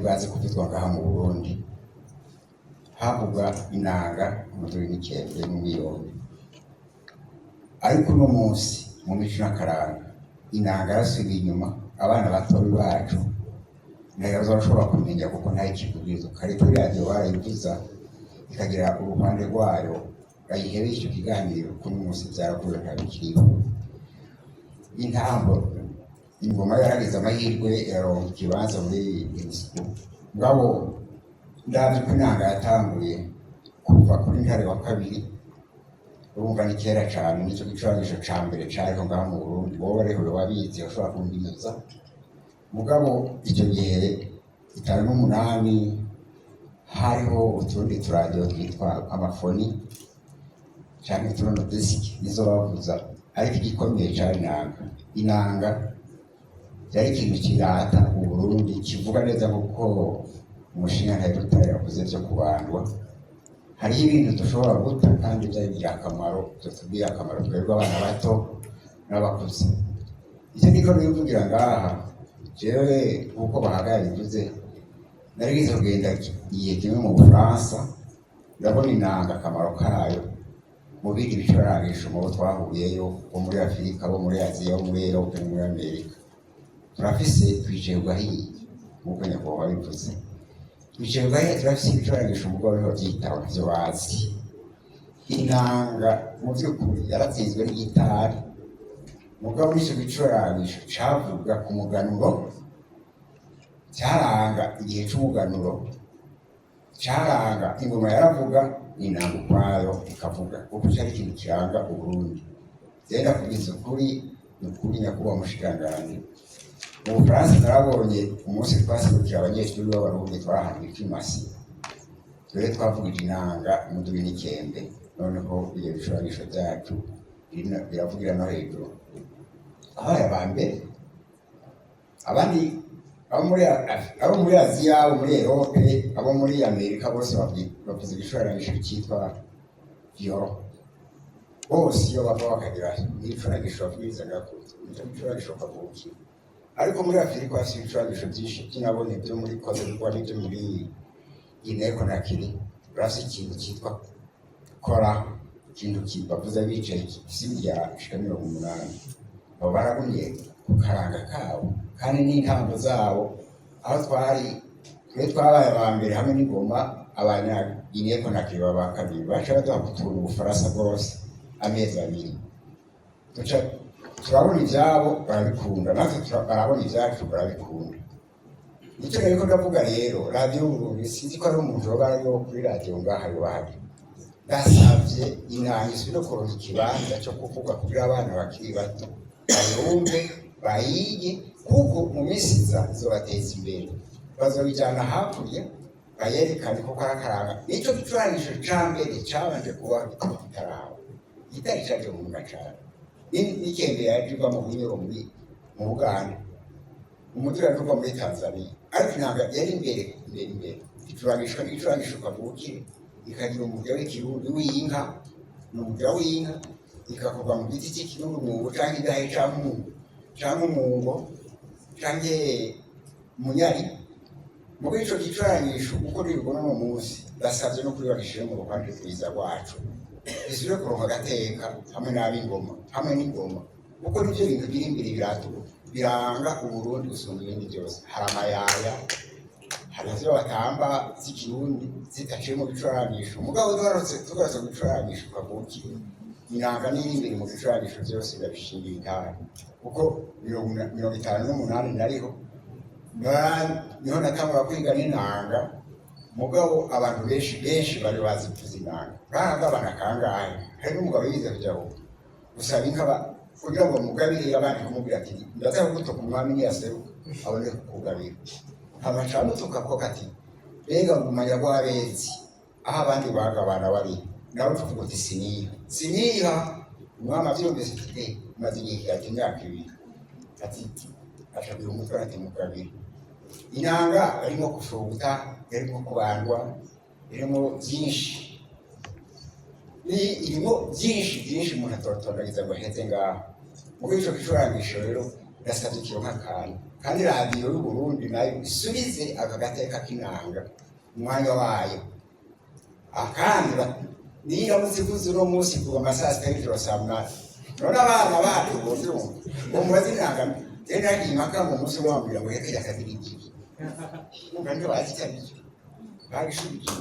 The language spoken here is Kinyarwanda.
bwaze kuvuzwa ngaha mu Burundi havuga inanga umuduri n'ikembe n'umwiyombe, ariko uno munsi mu mico n'akaranga inanga yarasubiye inyuma. Abana batoyi bacu ntabwo bazashobora kumenya kuko nta ikivugirizo kare kuri radiyo barayivuza ikagira uruhande rwayo bayihebeye icyo kiganiro kuno munsi byaravuye ntabikiriho. Intambo ingoma yaragize amahirwe yaronka ikibanza muri UNESCO, ngabo ndabyo ko inanga yatanguye kuva kuri Ntare wa kabiri, urumva ni kera cyane, nicyo gicurangisho ca mbere cariho ngaha mu Burundi. Wowe rero wabizi ushobora kumviriza mugabo icyo gihe 58 hariho utundi turadiyo twitwa amafoni cyangwa uturono disiki nizo bavuza, ariko igikomeye cyari inanga yari ikintu kirata u Burundi, kivuga neza kuko umushinga Ntare yavuze byo kubandwa. Hariho ibintu dushobora guta kandi byagira akamaro, tutubwira akamaro twebwe abana bato n'abakuze. Icyo niko bivugira ngaha jewe uko bahagaye bivuze, narigize kugenda igihe kimwe mu Bufaransa, ndabona inanga akamaro kayo mu bindi bicurangisho mu bo twahuyeyo, bo muri Afurika, bo muri Aziya, bo muri Europe, muri Amerika. Turafise twicerwa hiye nk'uko nyakubahwa bivuze, twicerwa hiye turafise ibicurangisho umugabo ariho byitaho ntavyo bazi. Inanga mu by'ukuri yaratsinzwe n'igitari, mugabo n'icyo gicurangisho cavuga ku muganuro, cyaranga igihe c'umuganuro, cyaranga ingoma yaravuga inanga ukwayo ikavuga, kuko cyari ikintu kiranga Uburundi. Zenda kugeza ukuri nukuri nyakubahwa mushikiranganji, mu Bufaransa narabonye umunsi twaserukira abanyeshuri b'Abarundi twarahanwe ikimasi, twebwe twavugije inanga umuduri n'ikembe, noneho ibyo bicurangisho byacu biravugira no hejuru. Abaye aba mbere, abandi abo muri Aziya, abo muri Europe, abo muri Amerika bose bavuze igicurangisho cyitwa violon. Bose iyo bava bakagira ibicurangisho babwirizaga icyo gicurangisho kavuki. Ariko muri Afurika hasi ibicurangisho byinshi by'inabone byo muri Cote d'Ivoire n'ibyo muri Guinée Conakry, barafise ikintu cyitwa kora, ikintu bavuza bicaye simya shika 80. Abo baragumye ku karanga kabo kandi n'intambo zabo, aho twe twabaye aba mbere hamwe n'ingoma, abanya Guinée Conakry baba kabiri, baca baduha gutura Ubufaransa bwose amezi 2. Turabona ibyabo barabikunda, natwe barabona ibyacu barabikunda. Nicyo rero ndavuga rero, radiyo Burundi sinzi ko ari umuntu waba ariyo kuri radiyo ngaha yohari, ndasavye inanga isubire kuronka ikibanza cyo kuvuga kugira abana bakiri bato bayumve bayige, kuko mu minsi izobateza imbere, bazobijyana hakurya bayerekane kuko arakaranga. Nicyo gicurangisho ca mbere cabanje kuba kitaraho, gitari caje mu ngacana n'ikembe yajiva mu bunyoro mu Buganda, umuduri yajiva muri Tanzania, ariko inanga yari imbere. Igicurangisho kavukire ikagira umugabo w'ikirundi w'inka, n'umugabo w'inka ikakorwa mu giti cy'ikirungu canke idahe canke umungo canke munyari. Mugo ico gicurangisho uko ribona no munsi, ndasavye no kuri bagishire mu ruhande rwiza rwacu, isubire kuronka agateka hamwe n'ab'ingoma hamwe n'ingoma, kuko nivyo bintu biri imbere biranga Uburundi gusumba ibindi byose. Hari amayaya, hari ivyo batamba z'ikirundi zitaciye mu bicurangisho, mugabo tugarutse mu bicurangisho kavukire, inanga n'iri imbere mu bicurangisho byose birabishingira intara, kuko 58 nariho niho natangura kwiga n'inanga. Mugabo abantu benshi bari bazi kuvuza inanga, baragabana kangahe. Hari n'umugabo yize kujaho gusaba inka kugira ngo mugabire abandi kumubwira ati ndaza kugutuka umwami niyaseruka abone kukugabira. Abacamutuka ko kati bega umanya gw'abezi, aho abandi bagabana bari nawe tuvuga uti siniha umwami avyumvise ati maze igihe ati imyaka 2 ati ashabira umutwe ati mugabire. Inanga arimo kufuta, arimo kubandwa, irimo byinshi umuntu atotondagiza ngo aheze ngaho. Mugo ico gicurangisho rero ndasavye kironka akantu kandi radiyo y'Uburundi nayo isubize aka gateka k'inanga umwanya wayo. Akandi niyo muzivuze uno munsi kuva amasaha 6 saa 8 none abana bacu bozumva umubazi inanga tena impaka mu munsi wambira ngo yeke yakabiri iki numva ndio bazitabije bagishubije